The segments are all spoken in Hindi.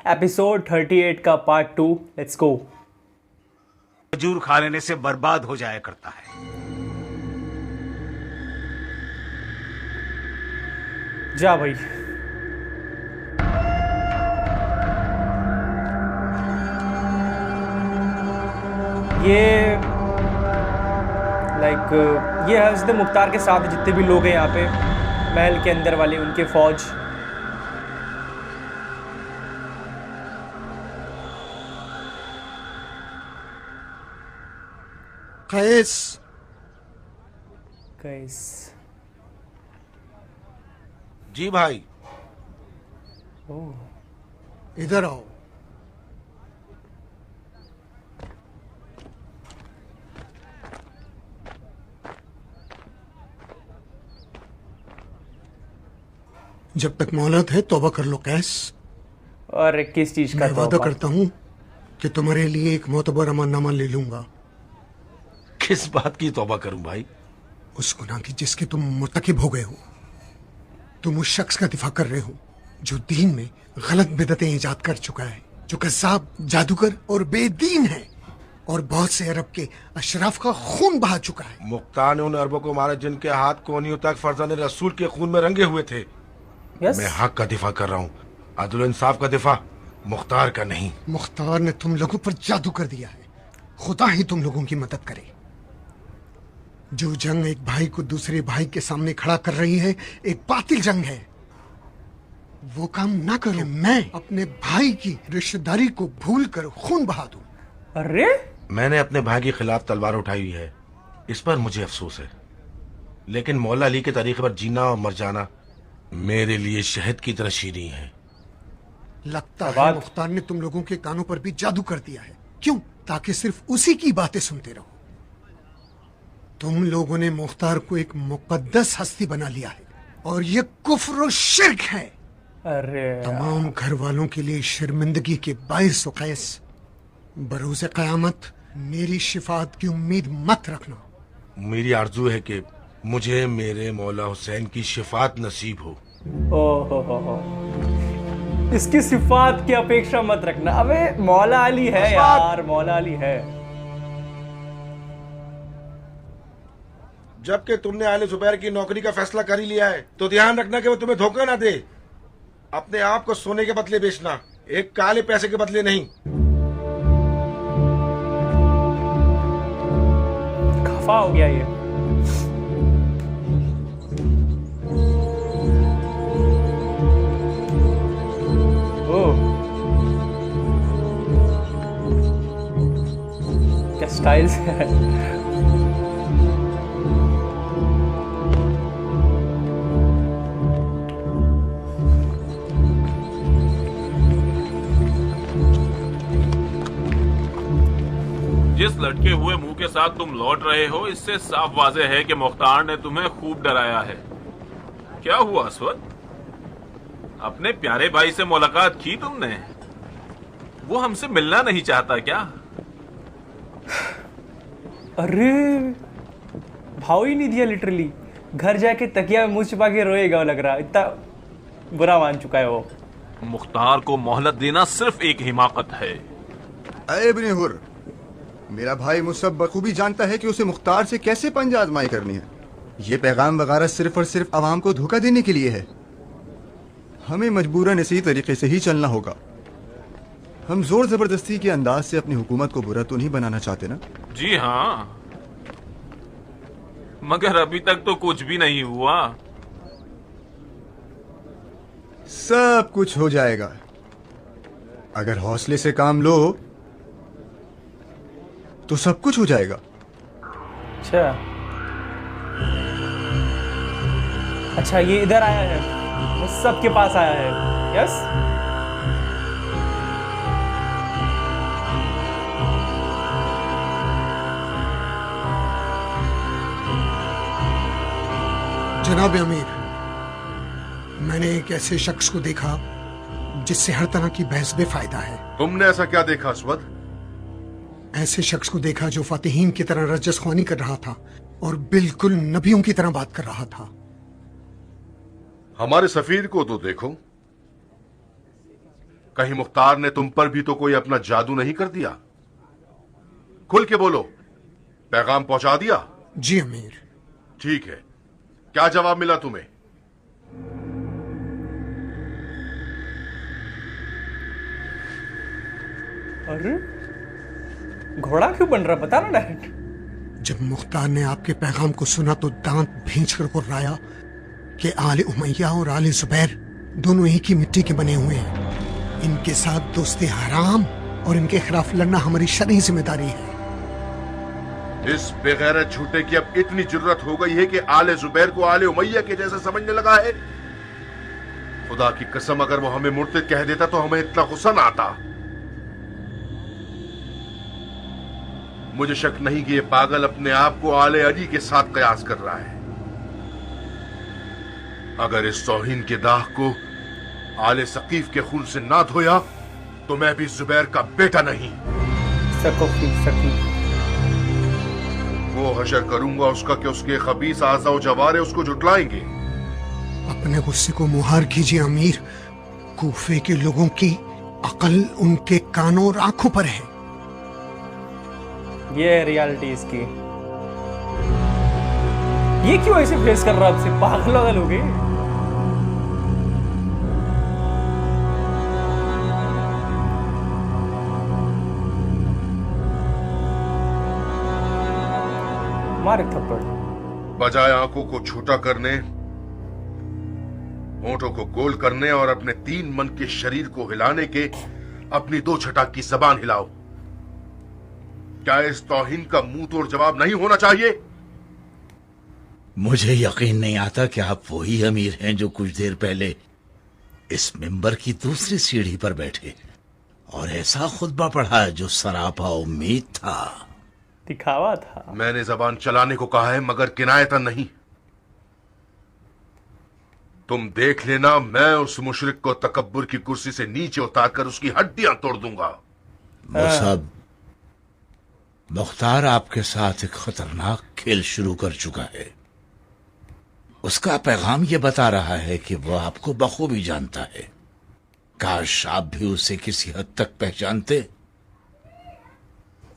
एपिसोड 38 का पार्ट 2। Let's go. खजूर खा लेने से बर्बाद हो जाया करता है। जा भाई। ये ये हज़रत मुख्तार के साथ जितने भी लोग हैं यहाँ पे महल के अंदर वाले, उनके फौज। कैस कैस जी भाई। ओह इधर आओ। जब तक मोहलत है तौबा कर लो कैस। और किस चीज का मैं वादा तौबा? करता हूँ कि तुम्हारे लिए एक मोतबर अमाननामा ले लूंगा। किस बात की तौबा करूं भाई? उस गुनाह की जिसके तुम मुर्तकिब हो गए हो। तुम उस शख्स का दिफा कर रहे हो जो दीन में गलत बिदतें ईजाद कर चुका है, जो कज़्ज़ाब, जादूगर और बेदीन है और बहुत से अरब के अशराफ का खून बहा चुका है। मुख्तार ने उन अरबों को मारा जिनके हाथ कोहनियों तक फरजान रसूल के खून में रंगे हुए थे। यस। मैं हक का दिफा कर रहा हूँ, अदल इंसाफ का दिफा, मुख्तार का नहीं। मुख्तार ने तुम लोगों पर जादू कर दिया है। खुदा ही तुम लोगों की मदद करे। जो जंग एक भाई को दूसरे भाई के सामने खड़ा कर रही है, एक बातिल जंग है। वो काम ना करो मैं अपने भाई की रिश्तेदारी को भूल कर खून बहा दूं। अरे मैंने अपने भाई के खिलाफ तलवार उठाई हुई है, इस पर मुझे अफसोस है। लेकिन मौला अली के तरीके पर जीना और मर जाना मेरे लिए शहद की तरह शीरीं है। लगता है मुख्तार ने तुम लोगों के कानों पर भी जादू कर दिया है। क्यों? ताकि सिर्फ उसी की बातें सुनते रहो। तुम लोगों ने मुख्तार को एक मुकद्दस हस्ती बना लिया है और ये कुफ्र और शिर्क है। अरे तमाम घर वालों के लिए शर्मिंदगी के बाइस कैस। बरोज़े क़यामत मेरी शिफात की उम्मीद मत रखना। मेरी आरजू है कि मुझे मेरे मौला हुसैन की शिफात नसीब हो। हो। इसकी सिफात की अपेक्षा मत रखना। अबे मौला अली है यार, मौला अली है। जबकि तुमने आले जुबैर की नौकरी का फैसला कर ही लिया है तो ध्यान रखना कि वो तुम्हें धोखा ना दे। अपने आप को सोने के बदले बेचना, एक काले पैसे के बदले नहीं। खफा हो गया ये। ओह क्या स्टाइल्स है। जिस लटके हुए मुंह के साथ तुम लौट रहे हो, इससे साफ वाज़े है कि मुख्तार ने तुम्हें खूब डराया है। क्या हुआ अस्वद? अपने प्यारे भाई से मुलाकात की तुमने? वो हमसे मिलना नहीं चाहता क्या? अरे भाव ही नहीं दिया। लिटरली घर जाके तकिया में मुंह छिपा के रोएगा लग रहा। इतना बुरा मान चुका है वो। मुख्तार को मोहलत देना सिर्फ एक हिमाकत है। अरे इब्ने हुर, मेरा भाई मुझसे बखूबी जानता है कि उसे मुख्तार से कैसे पंजा आजमाई करनी है। ये पैगाम वगैरह सिर्फ और सिर्फ आवाम को धोखा देने के लिए है। हमें मजबूरन इसी तरीके से ही चलना होगा। हम जोर जबरदस्ती के अंदाज से अपनी हुकूमत को बुरा तो नहीं बनाना चाहते ना? जी हाँ, मगर अभी तक तो कुछ भी नहीं हुआ। सब कुछ हो जाएगा अगर हौसले से काम लो, तो सब कुछ हो जाएगा। अच्छा ये इधर आया है, वो सबके पास आया है। यस जनाब अमीर, मैंने एक ऐसे शख्स को देखा जिससे हर तरह की बहस बेफायदा है। तुमने ऐसा क्या देखा अस्वद? ऐसे शख्स को देखा जो फातिहीन की तरह रजस ख्वानी कर रहा था और बिल्कुल नबियों की तरह बात कर रहा था। हमारे सफीर को तो देखो, कहीं मुख्तार ने तुम पर भी तो कोई अपना जादू नहीं कर दिया? खुल के बोलो, पैगाम पहुंचा दिया? जी अमीर। ठीक है, क्या जवाब मिला तुम्हें? अरे घोड़ा क्यों बन रहा, बता ना डायरेक्ट। जब मुख्तार ने आपके पैगाम को सुना तो दांत भींच कर कुर्राया कि आले उमैया और आले जुबैर दोनों एक ही मिट्टी के बने हुए हैं। इनके साथ दोस्ती हराम और इनके खिलाफ लड़ना हमारी शरई जिम्मेदारी है। इस बेगैरत झूठे की अब इतनी जुर्रत हो गई है कि आले जुबैर को आले उमैया के जैसा समझने लगा है। खुदा की कसम, अगर वो हमें मुर्तिद कह देता तो हमें इतना गुस्सा ना आता। मुझे शक नहीं कि ये पागल अपने आप को आले अली के साथ कयास कर रहा है। अगर इस तौहीन के दाग को आले सकीफ के खून से ना धोया तो मैं भी जुबैर का बेटा नहीं। सकीफ वो हशर करूंगा उसका कि उसके खबीस आज़ा और जवारे उसको झुटलाएंगे। अपने गुस्से को मुहार कीजिए अमीर। कूफे के लोगों की अकल उनके कानों और आंखों पर है। ये है रियलिटी इसकी। ये क्यों ऐसे फेस कर रहा है आपसे, पागल वागल हो गए? मार एक थप्पड़। बजाय आंखों को छोटा करने, होंठों को गोल करने और अपने 3 मन के शरीर को हिलाने के अपनी 2 छटाक की जबान हिलाओ। क्या इस तौहीन का मुंह तोड़ जवाब नहीं होना चाहिए? मुझे यकीन नहीं आता कि आप वही अमीर हैं जो कुछ देर पहले इस मिंबर की दूसरी सीढ़ी पर बैठे और ऐसा खुतबा पढ़ा जो सरापा उम्मीद था। दिखावा था। मैंने जबान चलाने को कहा है मगर किनायतन नहीं। तुम देख लेना, मैं उस मुशरिक को तकब्बुर की कुर्सी से नीचे उतारकर उसकी हड्डियां तोड़ दूंगा। मुसाब, मुख्तार आपके साथ एक खतरनाक खेल शुरू कर चुका है। उसका पैगाम यह बता रहा है कि वह आपको बखूबी जानता है। काश आप भी उसे किसी हद तक पहचानते।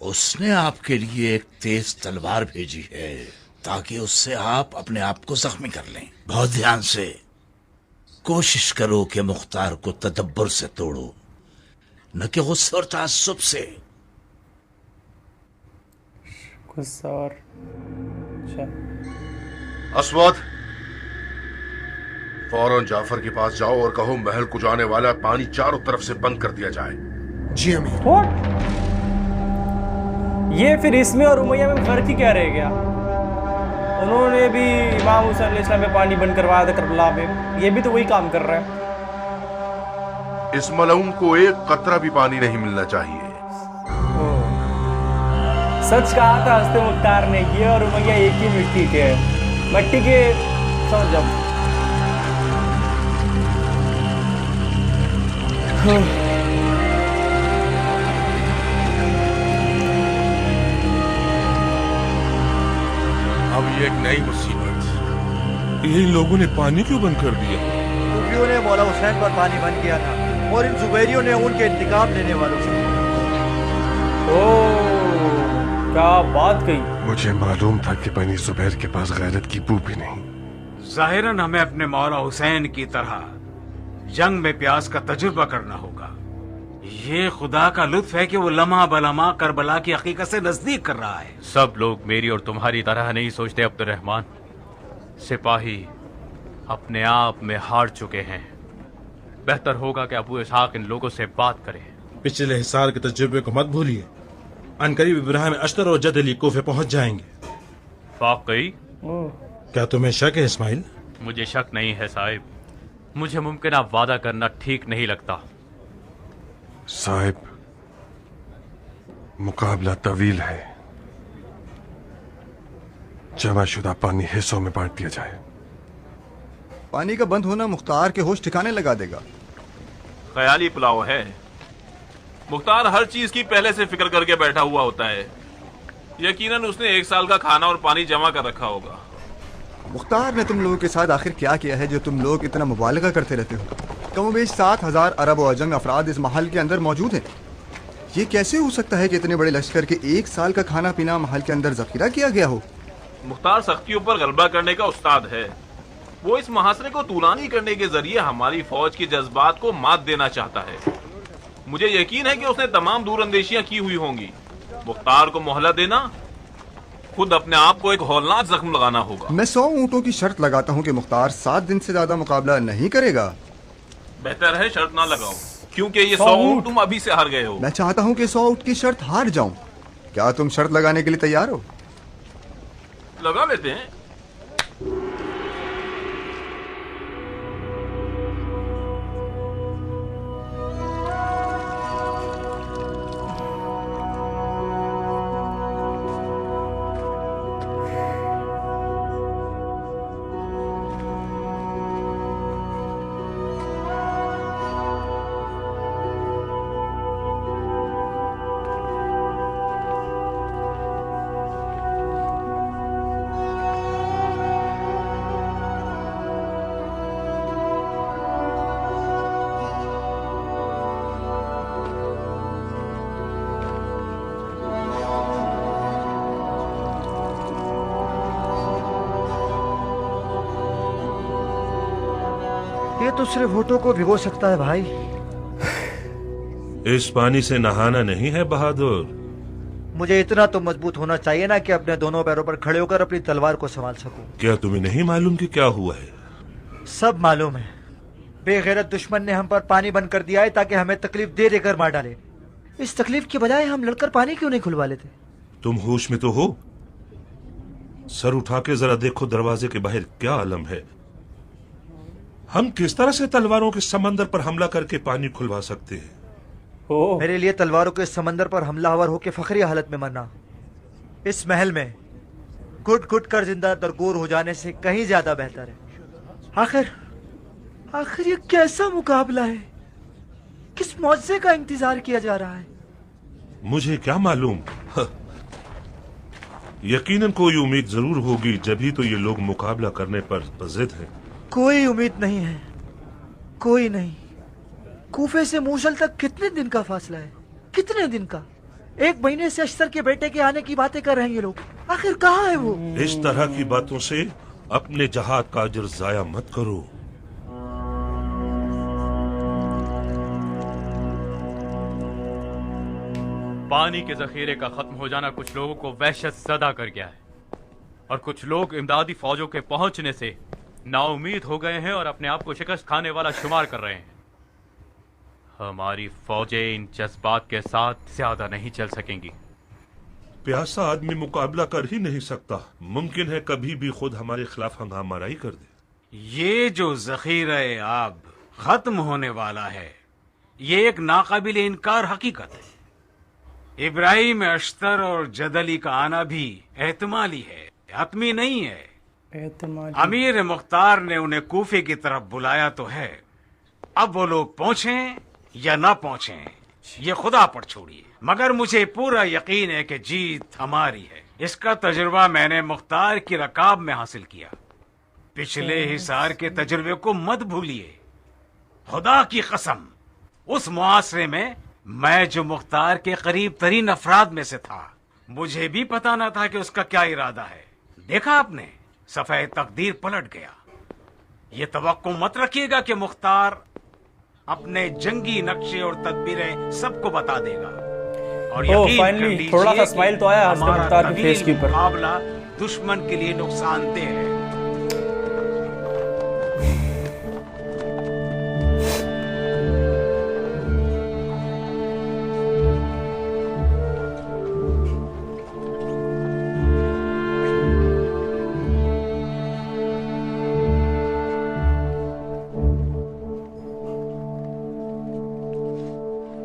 उसने आपके लिए एक तेज तलवार भेजी है ताकि उससे आप अपने आप को जख्मी कर लें। बहुत ध्यान से कोशिश करो कि मुख्तार को तदब्बर से तोड़ो, न कि गुस्से और ताज्जुब से। गुस्सा और अस्वद, फौरन जाफर के पास जाओ और कहो महल को जाने वाला पानी चारों तरफ से बंद कर दिया जाए। जी अमीर। What? ये फिर इसमें और उमैया में फर्क ही क्या रह गया? उन्होंने भी इमाम हुसैन अलैहिस्सलाम में पानी बंद करवाया था करबला में, ये भी तो वही काम कर रहा है। इस मलऊन को एक कतरा भी पानी नहीं मिलना चाहिए। सच कहा था हस्ते मुख्तार ने, ये और उमैया एक ही मिट्टी के हैं। मिट्टी के समझ जाओ। अब ये एक नई मुसीबत। ये इन लोगों ने पानी क्यों बंद कर दिया? सूफियों ने मौला हुसैन पर पानी बंद किया था और इन जुबैरियों ने उनके इंतकाम लेने वालों से। ओह, क्या बात कही। मुझे मालूम था कि बनी जुबैर के पास गैरत की बू भी नहीं। जाहिरन हमें अपने मौला हुसैन की तरह जंग में प्यास का तजुर्बा करना होगा। ये खुदा का लुत्फ है कि वो लम्हा बलम्हा करबला की हकीकत से नजदीक कर रहा है। सब लोग मेरी और तुम्हारी तरह नहीं सोचते अब्दुर्रहमान। सिपाही अपने आप में हार चुके हैं। बेहतर होगा कि अबू इसहाक इन लोगों से बात करें। पिछले हिसार के तजुर्बे को मत भूलिए। अनकरीब इब्राहिम अश्तर और जद अली कोफे पहुंच जाएंगे। वाकई? क्या तुम्हें शक है इस्माइल? मुझे शक नहीं है साहिब। मुझे मुमकिन वादा करना ठीक नहीं लगता। साहिब, मुकाबला तवील है। जमाशुदा पानी हिस्सों में बांट दिया जाए। पानी का बंद होना मुख्तार के होश ठिकाने लगा देगा। ख्याली पुलाव है। मुख्तार हर चीज की पहले से फिक्र करके बैठा हुआ होता है। यकीनन उसने 1 साल का खाना और पानी जमा कर रखा होगा। मुख्तार ने तुम लोगों के साथ आखिर क्या किया है जो तुम लोग इतना मुबालगा करते रहते हो? कमोबेश 7,000 अरब व अजम अफराद इस महल के अंदर मौजूद हैं। ये कैसे हो सकता है कि इतने बड़े लश्कर के 1 साल का खाना पीना महल के अंदर जखीरा किया गया हो? मुख्तार सख्तियों पर गलबा करने का उस्ताद है। वो इस मुहासरे को तूलानी करने के जरिए हमारी फौज के जज्बात को मात देना चाहता है। मुझे यकीन है कि उसने तमाम दूरअंदेशियां की हुई होंगी। मुख्तार को मोहलत देना, खुद अपने आप को एक हौलनाक जख्म लगाना होगा। मैं 100 ऊँटों की शर्त लगाता हूँ कि मुख्तार 7 दिन से ज्यादा मुकाबला नहीं करेगा। बेहतर है शर्त ना लगाओ, क्योंकि ये 100 ऊँट तुम अभी से हार गए हो। मैं चाहता हूँ कि 100 ऊँट की शर्त हार जाऊं। क्या तुम शर्त लगाने के लिए तैयार हो? लगा लेते हैं। ये तो सिर्फ होठों को भिगो सकता है भाई। इस पानी से नहाना नहीं है बहादुर। मुझे इतना तो मजबूत होना चाहिए ना कि अपने दोनों पैरों पर खड़े होकर अपनी तलवार को संभाल सकूं। क्या तुम्हें नहीं मालूम कि क्या हुआ है? सब मालूम है। बेगैरत दुश्मन ने हम पर पानी बंद कर दिया है ताकि हमें तकलीफ दे देकर मार डाले। इस तकलीफ के बजाय हम लड़कर पानी क्यों नहीं खुलवा लेते? तुम होश में तो हो? सर उठा के जरा देखो दरवाजे के बाहर क्या आलम है। हम किस तरह से तलवारों के समंदर पर हमला करके पानी खुलवा सकते हैं? मेरे लिए तलवारों के समंदर पर हमलावर होकर फखरी हालत में मरना इस महल में घुट घुट कर जिंदा दरगोर हो जाने से कहीं ज्यादा बेहतर है। आखिर ये कैसा मुकाबला है? किस मौजे का इंतजार किया जा रहा है? मुझे क्या मालूम। यकीनन कोई उम्मीद जरूर होगी, जभी तो ये लोग मुकाबला करने पर जिद हैं। कोई उम्मीद नहीं है, कोई नहीं। कूफे से मूसल तक कितने दिन का फासला है? कितने दिन का? 1 महीने से अश्तर के बेटे के आने की बातें कर रहे हैं ये लोग। आखिर कहाँ है वो? इस तरह की बातों से अपने जहाद का अजर जाया मत करो। पानी के जखीरे का खत्म हो जाना कुछ लोगों को वहशत ज़दा कर गया है और कुछ लोग इमदादी फौजों के पहुंचने से नाउमीद हो गए हैं और अपने आप को शिकस्त खाने वाला शुमार कर रहे हैं। हमारी फौजें इन जज्बात के साथ ज्यादा नहीं चल सकेंगी। प्यासा आदमी मुकाबला कर ही नहीं सकता। मुमकिन है कभी भी खुद हमारे खिलाफ हंगामाराई कर दे। ये जो जखीरा आब खत्म होने वाला है, ये एक नाकाबिल इनकार हकीकत है। इब्राहिम अश्तर और जदली का आना भी एहतमाली है, हतमी नहीं है। अमीर मुख्तार ने उन्हें कूफे की तरफ बुलाया तो है, अब वो लोग पहुंचें या ना पहुंचें ये खुदा पर छोड़िए, मगर मुझे पूरा यकीन है कि जीत हमारी है। इसका तजुर्बा मैंने मुख्तार की रकाब में हासिल किया। पिछले हिसार के तजुर्बे को मत भूलिए। खुदा की कसम, उस मुआसरे में मैं जो मुख्तार के करीब तरीन अफराद में से था, मुझे भी पता न था कि उसका क्या इरादा है। देखा आपने, सफेद तकदीर पलट गया। ये तवक्को मत रखिएगा कि मुख्तार अपने जंगी नक्शे और तदबीरें सबको बता देगा। और यकीन कर लीजिए थोड़ा सा स्माइल तो आया मुख्तार के फेस के ऊपर। मुकाबला दुश्मन के लिए नुकसानदेह है।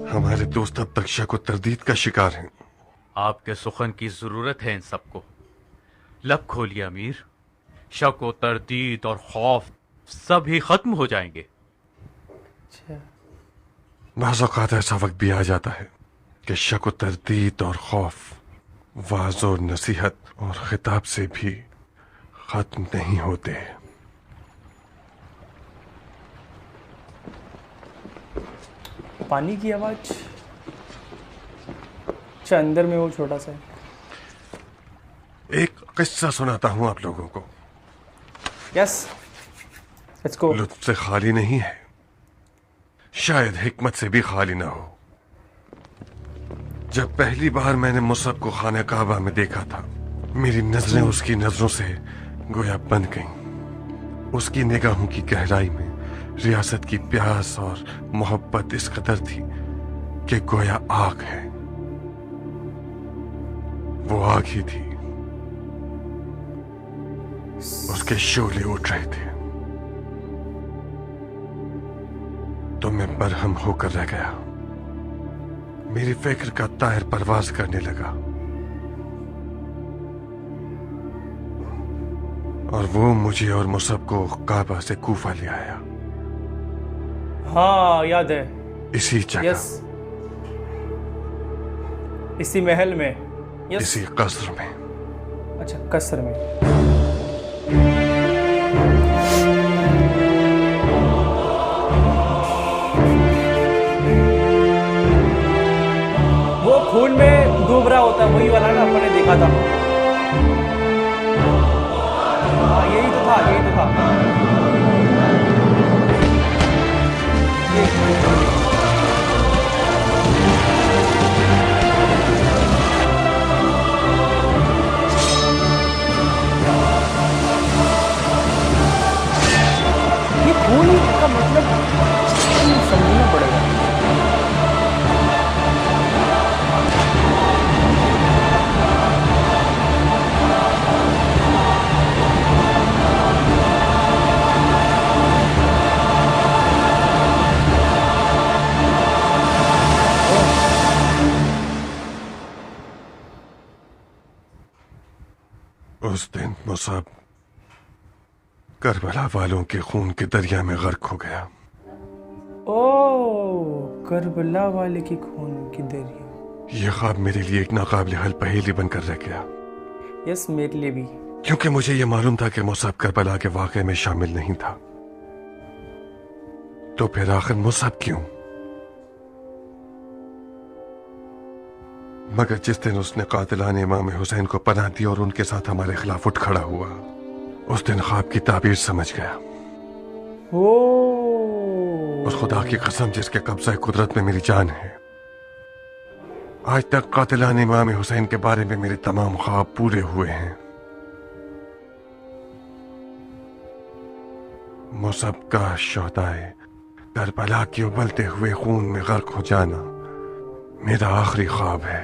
हमारे दोस्त अब तक शक और तरदीद का शिकार हैं। आपके सुखन की जरूरत है इन सबको। लब खोलिए अमीर, शक और तरदीद और खौफ सब ही खत्म हो जाएंगे। बाज़ औक़ात ऐसा वक्त भी आ जाता है कि शक और तरदीद और खौफ वाज़ और नसीहत और खिताब से भी खत्म नहीं होते। पानी की आवाज। अच्छा, अंदर में वो छोटा सा। एक किस्सा सुनाता हूं आप लोगों को। Yes, let's go. लुत्फ से खाली नहीं है, शायद हिकमत से भी खाली ना हो। जब पहली बार मैंने मुसअब को खाने काबा में देखा था, मेरी नजरें उसकी नजरों से गोया बंध गईं। उसकी निगाहों की गहराई में रियासत की प्यास और मोहब्बत इस कदर थी कि गोया आग है। वो आग ही थी। उसके शोले उठ रहे थे तो मैं बरहम होकर रह गया। मेरी फिक्र का तायर परवाज करने लगा और वो मुझे और मुसअब को काबा से कूफा ले आया। हाँ, याद है। इसी जगह। यस, इसी महल में। यस, इसी कस्र में। अच्छा, कस्र में। वो खून में डूब रहा होता, वही वाला ना अपने देखा था। हाँ, यही तो था, यही तो था। ये खून का मतलब समझना पड़ेगा। उस दिन मुसअब करबला वालों के खून के दरिया में गर्क हो गया। ओह, करबला वाले की खून की दरिया। यह ख्वाब मेरे लिए एक नाकाबिल हल पहेली बनकर रह गया। यस, मेरे लिए भी। क्योंकि मुझे यह मालूम था कि मुसअब करबला के वाक़े में शामिल नहीं था। तो फिर आखिर मुसअब क्यों? मगर जिस दिन उसने कातिलान इमाम हुसैन को पनाह दी और उनके साथ हमारे खिलाफ उठ खड़ा हुआ, उस दिन ख्वाब की ताबीर समझ गया। उस खुदा की कसम जिसके कब्जा कुदरत में मेरी जान है, आज तक कातिलान इमाम हुसैन के बारे में मेरे तमाम ख्वाब पूरे हुए हैं। मुसअब का शोहदाए करबला के उबलते हुए खून में गर्क हो जाना मेरा आखिरी ख्वाब है।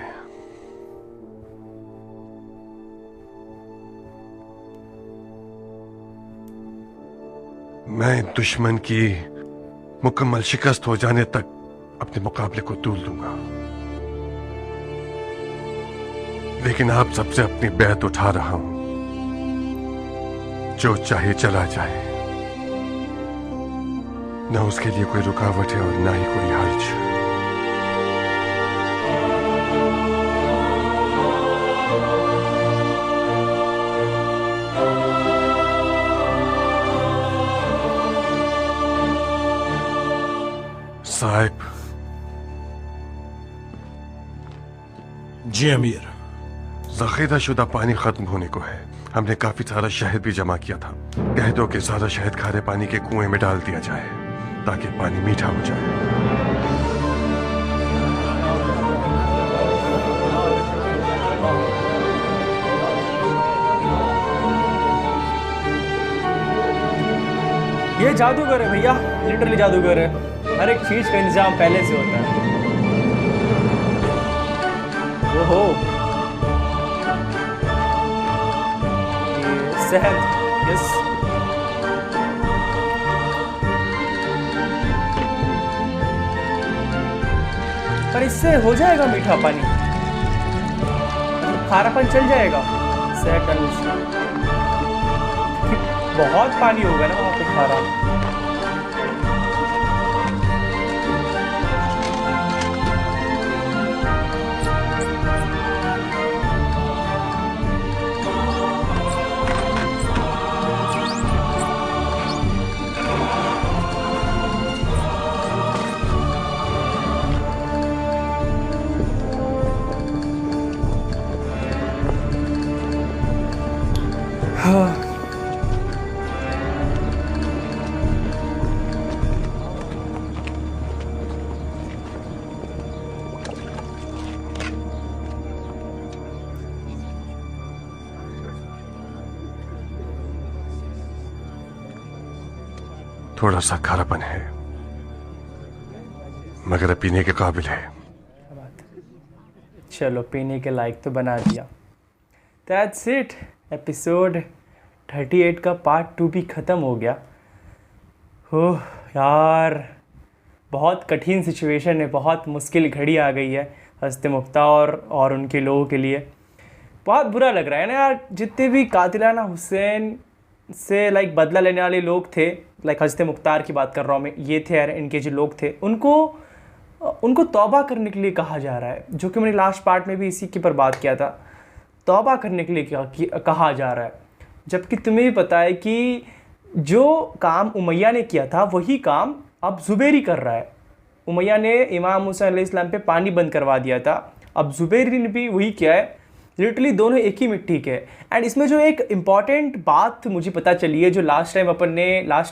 मैं दुश्मन की मुकम्मल शिकस्त हो जाने तक अपने मुकाबले को तूल दूंगा, लेकिन आप सबसे अपनी बैत उठा रहा हूं। जो चाहे चला जाए, न उसके लिए कोई रुकावट है और न ही कोई हर्ज। साहिब। जी अमीर। ज़ख़ीरा शुदा पानी खत्म होने को है। हमने काफी सारा शहद भी जमा किया था। कह दो कि सारा शहद खारे पानी के कुएं में डाल दिया जाए ताकि पानी मीठा हो जाए। ये जादूगर है भैया, लिटरली जादूगर है। हर एक चीज का इंतजाम पहले से होता है। ओहो, ये शहद। यस, पर इससे हो जाएगा मीठा पानी, खारापन चल जाएगा शहद डालने से। बहुत पानी होगा ना वहाँ पे खारा। थोड़ा सा खारापन है, मगर पीने के काबिल है। चलो पीने के लायक तो बना दिया। दैट्स इट, एपिसोड 38 का पार्ट 2 भी ख़त्म हो गया। ओह यार, बहुत कठिन सिचुएशन है, बहुत मुश्किल घड़ी आ गई है हस्ते मुख्तार और उनके लोगों के लिए। बहुत बुरा लग रहा है ना यार, जितने भी कातिलाना हुसैन से लाइक बदला लेने वाले लोग थे, लाइक हस्ते मुख्तार की बात कर रहा हूँ मैं, ये थे यार इनके जो लोग थे, उनको तौबा करने के लिए कहा जा रहा है, जो कि मैंने लास्ट पार्ट में भी इसी के पर बात किया था। तौबा करने के लिए कहा जा रहा है, जबकि तुम्हें भी पता है कि जो काम उमैया ने किया था वही काम अब ज़ुबैरी कर रहा है। उमैया ने इमाम मूसा अलैहिस्सलाम पे पानी बंद करवा दिया था, अब ज़ुबैरी ने भी वही किया है। लिटरली दोनों एक ही मिट्टी के। एंड इसमें जो एक इम्पॉर्टेंट बात मुझे पता चली है, जो लास्ट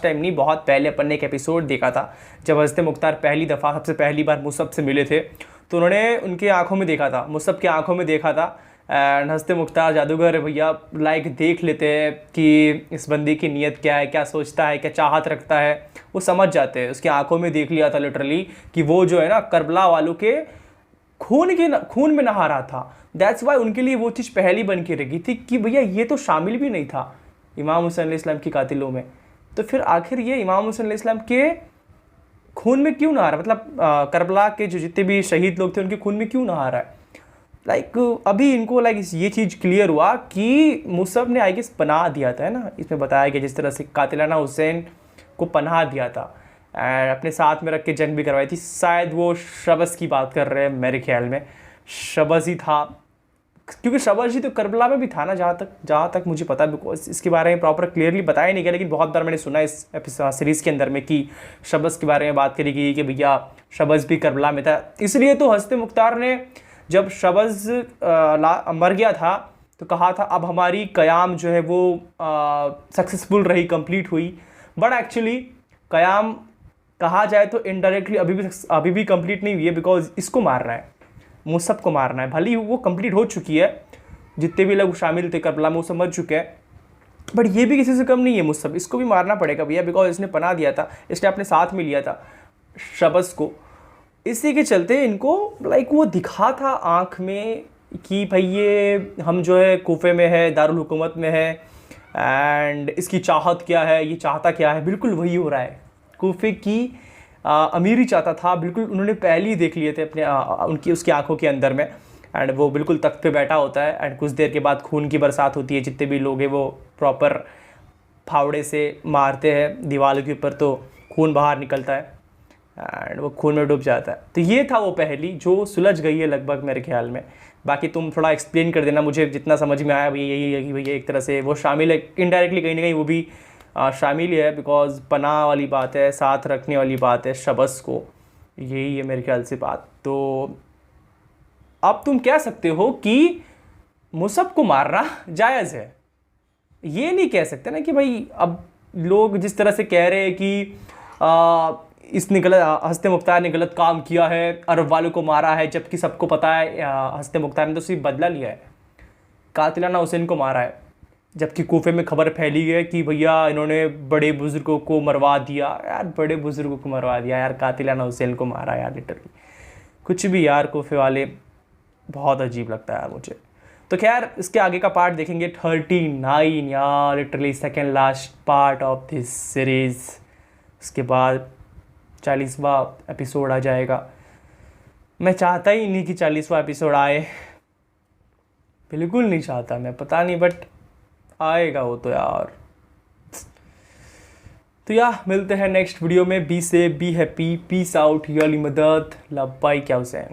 टाइम नहीं, बहुत पहले अपन ने एक एपिसोड देखा था, जब हज़रत मुख्तार पहली दफ़ा सबसे पहली बार मुसब से मिले थे, तो उन्होंने उनके आँखों में देखा था, मुसब की आँखों में देखा था। एंड हस्ते मुख्तार जादूगर भैया लाइक देख लेते हैं कि इस बंदी की नीयत क्या है, क्या सोचता है, क्या चाहत रखता है, वो समझ जाते हैं। उसकी आंखों में देख लिया था लिटरली कि वो जो है ना करबला वालों के खून में नहा रहा था। दैट्स वाई उनके लिए वो चीज़ पहली बन के रही थी कि भैया ये तो शामिल भी नहीं था इमाम हुसैन अलैहिस्सलाम की कातिलों में, तो फिर आखिर ये इमाम हुसैन अलैहिस्सलाम के खून में क्यों नहा रहा है, मतलब करबला के जो जितने भी शहीद लोग थे उनके खून में क्यों नहा रहा है। अभी इनको ये चीज़ क्लियर हुआ कि मुसब ने आई गेस पनाह दिया था, है ना, इसमें बताया गया जिस तरह से कातिलाना हुसैन को पनाह दिया था एंड अपने साथ में रख के जंग भी करवाई थी। शायद वो शबस की बात कर रहे हैं, मेरे ख्याल में शबस ही था, क्योंकि शबस ही तो करबला में भी था ना, जहाँ तक मुझे पता, बिकॉज इसके बारे में प्रॉपर क्लियरली बताया नहीं गया, लेकिन बहुत बार मैंने सुना इस सीरीज़ के अंदर में कि शबस के बारे में बात करी गई कि भैया शबस भी करबला में था। इसलिए तो हस्ते मुख्तार ने जब शबस मर गया था तो कहा था अब हमारी क़याम जो है वो सक्सेसफुल रही, कंप्लीट हुई। बट एक्चुअली क़याम कहा जाए तो इनडायरेक्टली अभी भी कंप्लीट नहीं हुई है, बिकॉज इसको मारना है, मुसब को मारना है। भले ही वो कंप्लीट हो चुकी है, जितने भी लोग शामिल थे करबला में वो समझ चुके हैं, बट ये भी किसी से कम नहीं है मुसब, इसको भी मारना पड़ेगा भैया, बिकॉज इसने पनाह दिया था, इसने अपने साथ में लिया था शबस को। इसी के चलते इनको वो दिखा था आँख में कि भाई ये हम जो है कूफे में है, दारुल हुकूमत में है, एंड इसकी चाहत क्या है, ये चाहता क्या है, बिल्कुल वही हो रहा है। कूफे की अमीरी चाहता था, बिल्कुल उन्होंने पहले ही देख लिए थे अपने उसकी आंखों के अंदर में। एंड वो बिल्कुल तख्त पे बैठा होता है एंड कुछ देर के बाद खून की बरसात होती है, जितने भी लोग हैं वो प्रॉपर फावड़े से मारते हैं दीवार के ऊपर तो खून बाहर निकलता है एंड वो खून में डूब जाता है। तो ये था वो पहली जो सुलझ गई है लगभग मेरे ख्याल में। बाकी तुम थोड़ा एक्सप्लेन कर देना, मुझे जितना समझ में आया भैया यही है कि भैया एक तरह से वो शामिल है, इनडायरेक्टली कहीं ना कहीं वो भी शामिल है, बिकॉज पनाह वाली बात है, साथ रखने वाली बात है शबस को, यही है मेरे ख्याल से बात। तो अब तुम कह सकते हो कि मुसब को मारना जायज़ है, ये नहीं कह सकते ना कि भाई अब लोग जिस तरह से कह रहे हैं कि इसने हस्ते मुख्तार ने गलत काम किया है, अरब वालों को मारा है, जबकि सबको पता है हस्ते मुख्तार ने तो सिर्फ बदला लिया है, कातिलाना हुसैन को मारा है, जबकि कूफे में खबर फैली है कि भैया इन्होंने बड़े बुजुर्गों को मरवा दिया। यार बड़े बुजुर्गों को मरवा दिया यार, कातिलाना हुसैन को मारा यार, लिटरली कुछ भी यार, कूफे वाले बहुत अजीब लगता है यार मुझे। तो खैर इसके आगे का पार्ट देखेंगे 39 यार, literally second last part of this series. उसके बाद 40वां एपिसोड आ जाएगा। मैं चाहता ही नहीं कि 40वां एपिसोड आए, बिल्कुल नहीं चाहता मैं, पता नहीं, बट आएगा वो तो यार। तो यार मिलते हैं नेक्स्ट वीडियो में। Be safe, be happy, peace out, your मदद, लव बाय क्या हुसैन।